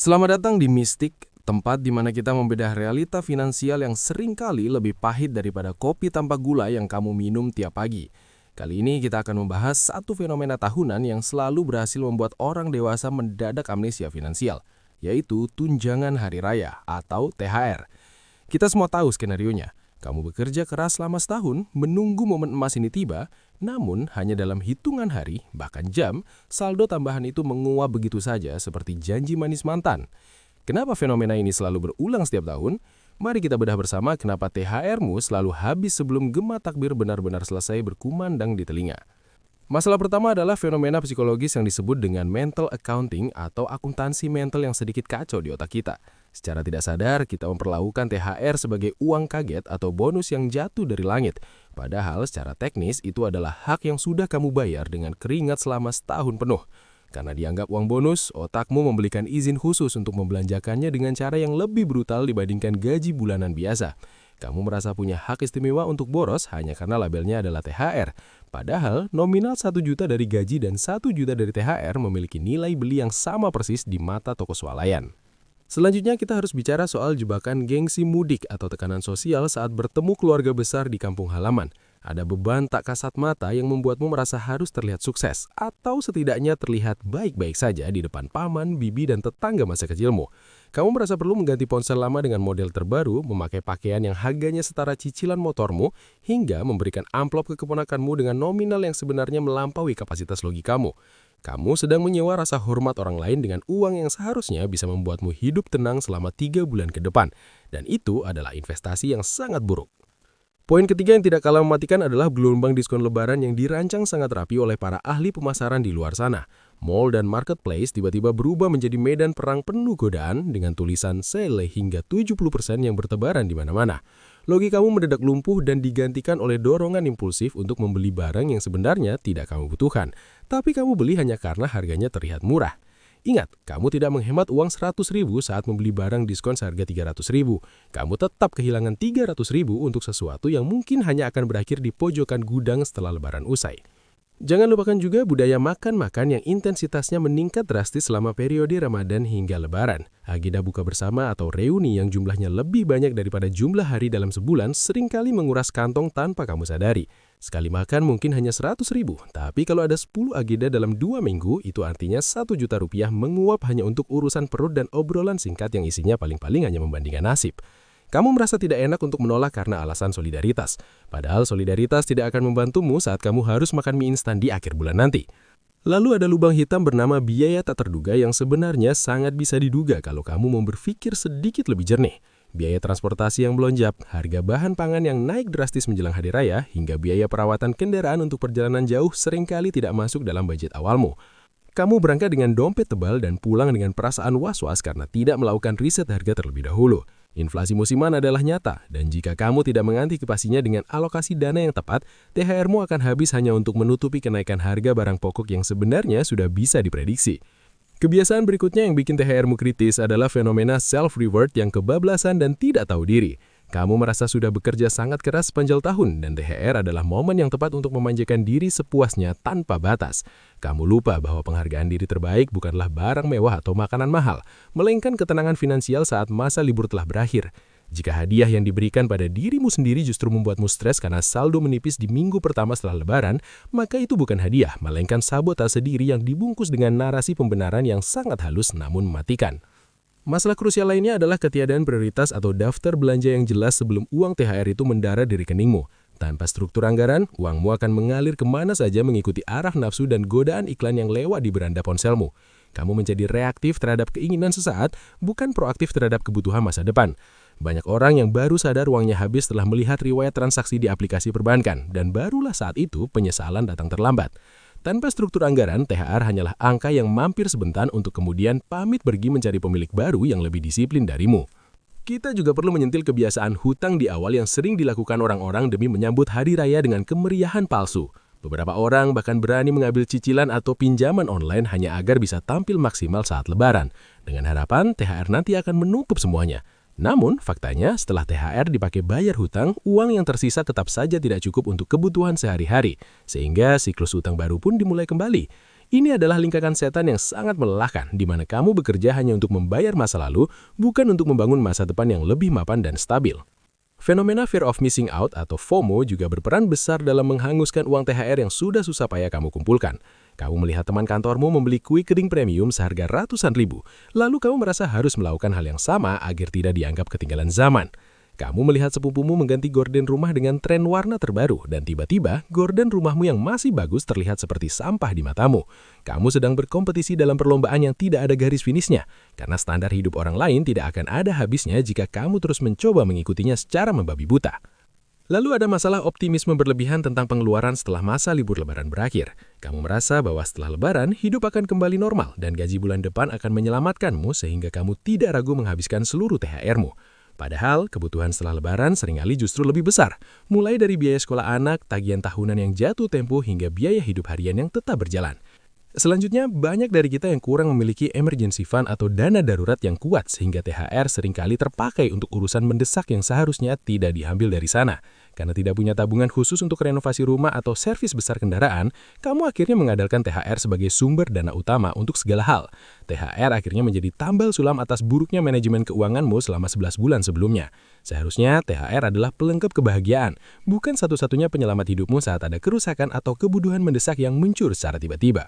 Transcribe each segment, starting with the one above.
Selamat datang di Mistik, tempat di mana kita membedah realita finansial yang seringkali lebih pahit daripada kopi tanpa gula yang kamu minum tiap pagi. Kali ini kita akan membahas satu fenomena tahunan yang selalu berhasil membuat orang dewasa mendadak amnesia finansial, yaitu tunjangan hari raya atau THR. Kita semua tahu skenarionya. Kamu bekerja keras selama setahun, menunggu momen emas ini tiba, namun hanya dalam hitungan hari, bahkan jam, saldo tambahan itu menguap begitu saja seperti janji manis mantan. Kenapa fenomena ini selalu berulang setiap tahun? Mari kita bedah bersama kenapa THR-mu selalu habis sebelum gema takbir benar-benar selesai berkumandang di telinga. Masalah pertama adalah fenomena psikologis yang disebut dengan mental accounting atau akuntansi mental yang sedikit kacau di otak kita. Secara tidak sadar, kita memperlakukan THR sebagai uang kaget atau bonus yang jatuh dari langit. Padahal secara teknis itu adalah hak yang sudah kamu bayar dengan keringat selama setahun penuh. Karena dianggap uang bonus, otakmu memberikan izin khusus untuk membelanjakannya dengan cara yang lebih brutal dibandingkan gaji bulanan biasa. Kamu merasa punya hak istimewa untuk boros hanya karena labelnya adalah THR. Padahal nominal 1 juta dari gaji dan 1 juta dari THR memiliki nilai beli yang sama persis di mata toko swalayan. Selanjutnya kita harus bicara soal jebakan gengsi mudik atau tekanan sosial saat bertemu keluarga besar di kampung halaman. Ada beban tak kasat mata yang membuatmu merasa harus terlihat sukses atau setidaknya terlihat baik-baik saja di depan paman, bibi, dan tetangga masa kecilmu. Kamu merasa perlu mengganti ponsel lama dengan model terbaru, memakai pakaian yang harganya setara cicilan motormu, hingga memberikan amplop ke keponakanmu dengan nominal yang sebenarnya melampaui kapasitas logikamu. Kamu sedang menyewa rasa hormat orang lain dengan uang yang seharusnya bisa membuatmu hidup tenang selama 3 bulan ke depan. Dan itu adalah investasi yang sangat buruk. Poin ketiga yang tidak kalah mematikan adalah gelombang diskon lebaran yang dirancang sangat rapi oleh para ahli pemasaran di luar sana. Mall dan marketplace tiba-tiba berubah menjadi medan perang penuh godaan dengan tulisan sale hingga 70% yang bertebaran di mana-mana. Logikamu mendadak lumpuh dan digantikan oleh dorongan impulsif untuk membeli barang yang sebenarnya tidak kamu butuhkan. Tapi kamu beli hanya karena harganya terlihat murah. Ingat, kamu tidak menghemat uang 100.000 saat membeli barang diskon seharga 300.000. Kamu tetap kehilangan 300.000 untuk sesuatu yang mungkin hanya akan berakhir di pojokan gudang setelah lebaran usai. Jangan lupakan juga budaya makan-makan yang intensitasnya meningkat drastis selama periode Ramadan hingga Lebaran. Agenda buka bersama atau reuni yang jumlahnya lebih banyak daripada jumlah hari dalam sebulan seringkali menguras kantong tanpa kamu sadari. Sekali makan mungkin hanya 100.000, tapi kalau ada 10 agenda dalam 2 minggu, itu artinya 1 juta rupiah menguap hanya untuk urusan perut dan obrolan singkat yang isinya paling-paling hanya membandingkan nasib. Kamu merasa tidak enak untuk menolak karena alasan solidaritas. Padahal solidaritas tidak akan membantumu saat kamu harus makan mie instan di akhir bulan nanti. Lalu ada lubang hitam bernama biaya tak terduga yang sebenarnya sangat bisa diduga kalau kamu mau berpikir sedikit lebih jernih. Biaya transportasi yang melonjak, harga bahan pangan yang naik drastis menjelang hari raya, hingga biaya perawatan kendaraan untuk perjalanan jauh seringkali tidak masuk dalam budget awalmu. Kamu berangkat dengan dompet tebal dan pulang dengan perasaan was-was karena tidak melakukan riset harga terlebih dahulu. Inflasi musiman adalah nyata, dan jika kamu tidak mengantisipasinya dengan alokasi dana yang tepat, THR-mu akan habis hanya untuk menutupi kenaikan harga barang pokok yang sebenarnya sudah bisa diprediksi. Kebiasaan berikutnya yang bikin THR-mu kritis adalah fenomena self-reward yang kebablasan dan tidak tahu diri. Kamu merasa sudah bekerja sangat keras sepanjang tahun dan THR adalah momen yang tepat untuk memanjakan diri sepuasnya tanpa batas. Kamu lupa bahwa penghargaan diri terbaik bukanlah barang mewah atau makanan mahal, melainkan ketenangan finansial saat masa libur telah berakhir. Jika hadiah yang diberikan pada dirimu sendiri justru membuatmu stres karena saldo menipis di minggu pertama setelah lebaran, maka itu bukan hadiah, melainkan sabotase diri yang dibungkus dengan narasi pembenaran yang sangat halus namun mematikan. Masalah krusial lainnya adalah ketiadaan prioritas atau daftar belanja yang jelas sebelum uang THR itu mendarat di rekeningmu. Tanpa struktur anggaran, uangmu akan mengalir kemana saja mengikuti arah nafsu dan godaan iklan yang lewat di beranda ponselmu. Kamu menjadi reaktif terhadap keinginan sesaat, bukan proaktif terhadap kebutuhan masa depan. Banyak orang yang baru sadar uangnya habis setelah melihat riwayat transaksi di aplikasi perbankan, dan barulah saat itu penyesalan datang terlambat. Tanpa struktur anggaran, THR hanyalah angka yang mampir sebentar untuk kemudian pamit pergi mencari pemilik baru yang lebih disiplin darimu. Kita juga perlu menyentil kebiasaan hutang di awal yang sering dilakukan orang-orang demi menyambut hari raya dengan kemeriahan palsu. Beberapa orang bahkan berani mengambil cicilan atau pinjaman online hanya agar bisa tampil maksimal saat lebaran, dengan harapan THR nanti akan menutup semuanya. Namun, faktanya setelah THR dipakai bayar hutang, uang yang tersisa tetap saja tidak cukup untuk kebutuhan sehari-hari, sehingga siklus hutang baru pun dimulai kembali. Ini adalah lingkaran setan yang sangat melelahkan, di mana kamu bekerja hanya untuk membayar masa lalu, bukan untuk membangun masa depan yang lebih mapan dan stabil. Fenomena fear of missing out atau FOMO juga berperan besar dalam menghanguskan uang THR yang sudah susah payah kamu kumpulkan. Kamu melihat teman kantormu membeli kue kering premium seharga ratusan ribu, lalu kamu merasa harus melakukan hal yang sama agar tidak dianggap ketinggalan zaman. Kamu melihat sepupumu mengganti gorden rumah dengan tren warna terbaru, dan tiba-tiba gorden rumahmu yang masih bagus terlihat seperti sampah di matamu. Kamu sedang berkompetisi dalam perlombaan yang tidak ada garis finishnya, karena standar hidup orang lain tidak akan ada habisnya jika kamu terus mencoba mengikutinya secara membabi buta. Lalu ada masalah optimisme berlebihan tentang pengeluaran setelah masa libur Lebaran berakhir. Kamu merasa bahwa setelah Lebaran, hidup akan kembali normal dan gaji bulan depan akan menyelamatkanmu sehingga kamu tidak ragu menghabiskan seluruh THR-mu. Padahal, kebutuhan setelah Lebaran seringkali justru lebih besar, mulai dari biaya sekolah anak, tagihan tahunan yang jatuh tempo, hingga biaya hidup harian yang tetap berjalan. Selanjutnya, banyak dari kita yang kurang memiliki emergency fund atau dana darurat yang kuat sehingga THR seringkali terpakai untuk urusan mendesak yang seharusnya tidak diambil dari sana. Karena tidak punya tabungan khusus untuk renovasi rumah atau servis besar kendaraan, kamu akhirnya mengandalkan THR sebagai sumber dana utama untuk segala hal. THR akhirnya menjadi tambal sulam atas buruknya manajemen keuanganmu selama 11 bulan sebelumnya. Seharusnya THR adalah pelengkap kebahagiaan, bukan satu-satunya penyelamat hidupmu saat ada kerusakan atau kebutuhan mendesak yang muncul secara tiba-tiba.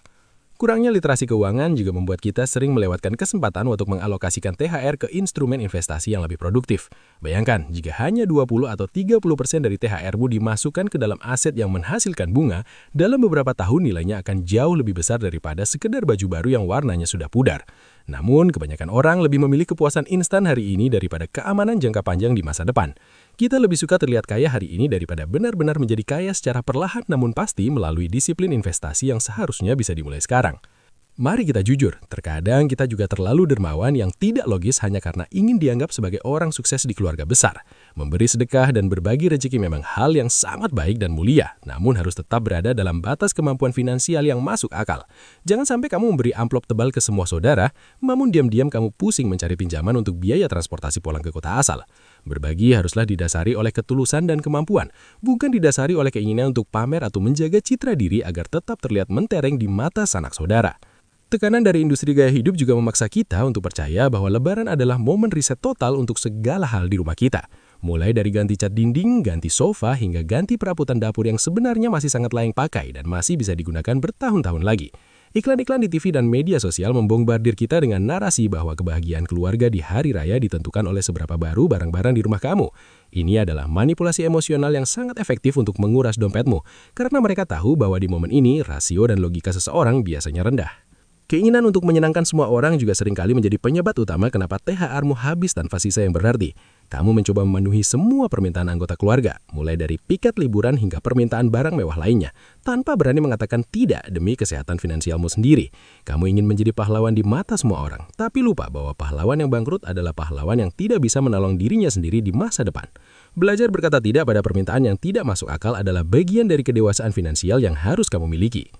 Kurangnya literasi keuangan juga membuat kita sering melewatkan kesempatan untuk mengalokasikan THR ke instrumen investasi yang lebih produktif. Bayangkan, jika hanya 20 atau 30% dari THR-mu dimasukkan ke dalam aset yang menghasilkan bunga, dalam beberapa tahun nilainya akan jauh lebih besar daripada sekedar baju baru yang warnanya sudah pudar. Namun, kebanyakan orang lebih memilih kepuasan instan hari ini daripada keamanan jangka panjang di masa depan. Kita lebih suka terlihat kaya hari ini daripada benar-benar menjadi kaya secara perlahan namun pasti melalui disiplin investasi yang seharusnya bisa dimulai sekarang. Mari kita jujur, terkadang kita juga terlalu dermawan yang tidak logis hanya karena ingin dianggap sebagai orang sukses di keluarga besar. Memberi sedekah dan berbagi rezeki memang hal yang sangat baik dan mulia, namun harus tetap berada dalam batas kemampuan finansial yang masuk akal. Jangan sampai kamu memberi amplop tebal ke semua saudara, namun diam-diam kamu pusing mencari pinjaman untuk biaya transportasi pulang ke kota asal. Berbagi haruslah didasari oleh ketulusan dan kemampuan, bukan didasari oleh keinginan untuk pamer atau menjaga citra diri agar tetap terlihat mentereng di mata sanak saudara. Tekanan dari industri gaya hidup juga memaksa kita untuk percaya bahwa Lebaran adalah momen riset total untuk segala hal di rumah kita. Mulai dari ganti cat dinding, ganti sofa, hingga ganti perabotan dapur yang sebenarnya masih sangat layak pakai dan masih bisa digunakan bertahun-tahun lagi. Iklan-iklan di TV dan media sosial membombardir kita dengan narasi bahwa kebahagiaan keluarga di hari raya ditentukan oleh seberapa baru barang-barang di rumah kamu. Ini adalah manipulasi emosional yang sangat efektif untuk menguras dompetmu, karena mereka tahu bahwa di momen ini rasio dan logika seseorang biasanya rendah. Keinginan untuk menyenangkan semua orang juga seringkali menjadi penyebab utama kenapa THR-mu habis tanpa sisa yang berarti. Kamu mencoba memenuhi semua permintaan anggota keluarga, mulai dari piket liburan hingga permintaan barang mewah lainnya, tanpa berani mengatakan tidak demi kesehatan finansialmu sendiri. Kamu ingin menjadi pahlawan di mata semua orang, tapi lupa bahwa pahlawan yang bangkrut adalah pahlawan yang tidak bisa menolong dirinya sendiri di masa depan. Belajar berkata tidak pada permintaan yang tidak masuk akal adalah bagian dari kedewasaan finansial yang harus kamu miliki.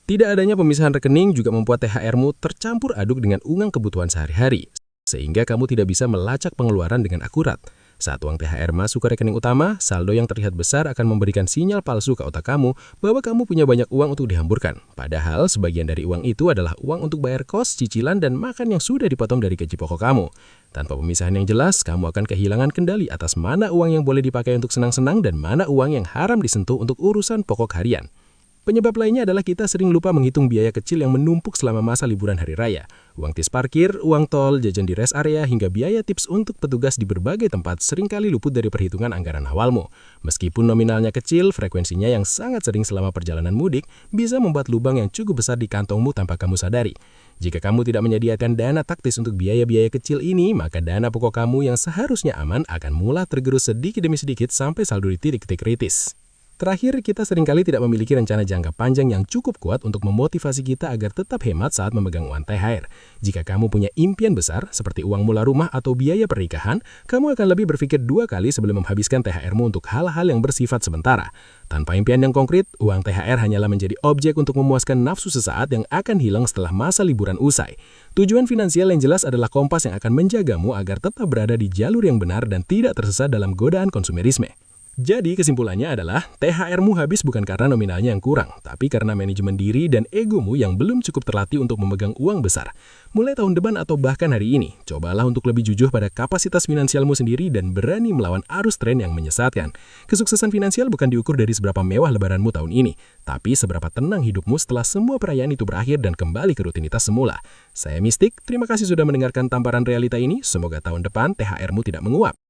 Tidak adanya pemisahan rekening juga membuat THR-mu tercampur aduk dengan uang kebutuhan sehari-hari, sehingga kamu tidak bisa melacak pengeluaran dengan akurat. Saat uang THR masuk ke rekening utama, saldo yang terlihat besar akan memberikan sinyal palsu ke otak kamu bahwa kamu punya banyak uang untuk dihamburkan. Padahal sebagian dari uang itu adalah uang untuk bayar kos, cicilan, dan makan yang sudah dipotong dari gaji pokok kamu. Tanpa pemisahan yang jelas, kamu akan kehilangan kendali atas mana uang yang boleh dipakai untuk senang-senang dan mana uang yang haram disentuh untuk urusan pokok harian. Penyebab lainnya adalah kita sering lupa menghitung biaya kecil yang menumpuk selama masa liburan hari raya. Uang tis parkir, uang tol, jajan di rest area, hingga biaya tips untuk petugas di berbagai tempat seringkali luput dari perhitungan anggaran awalmu. Meskipun nominalnya kecil, frekuensinya yang sangat sering selama perjalanan mudik bisa membuat lubang yang cukup besar di kantongmu tanpa kamu sadari. Jika kamu tidak menyediakan dana taktis untuk biaya-biaya kecil ini, maka dana pokok kamu yang seharusnya aman akan mulai tergerus sedikit demi sedikit sampai saldo di titik-titik kritis. Terakhir, kita seringkali tidak memiliki rencana jangka panjang yang cukup kuat untuk memotivasi kita agar tetap hemat saat memegang uang THR. Jika kamu punya impian besar, seperti uang mula rumah atau biaya pernikahan, kamu akan lebih berpikir 2 kali sebelum menghabiskan THR-mu untuk hal-hal yang bersifat sementara. Tanpa impian yang konkret, uang THR hanyalah menjadi objek untuk memuaskan nafsu sesaat yang akan hilang setelah masa liburan usai. Tujuan finansial yang jelas adalah kompas yang akan menjagamu agar tetap berada di jalur yang benar dan tidak tersesat dalam godaan konsumerisme. Jadi kesimpulannya adalah THR-mu habis bukan karena nominalnya yang kurang, tapi karena manajemen diri dan egomu yang belum cukup terlatih untuk memegang uang besar. Mulai tahun depan atau bahkan hari ini, cobalah untuk lebih jujur pada kapasitas finansialmu sendiri dan berani melawan arus tren yang menyesatkan. Kesuksesan finansial bukan diukur dari seberapa mewah lebaranmu tahun ini, tapi seberapa tenang hidupmu setelah semua perayaan itu berakhir dan kembali ke rutinitas semula. Saya Mistik, terima kasih sudah mendengarkan tamparan realita ini. Semoga tahun depan THR-mu tidak menguap.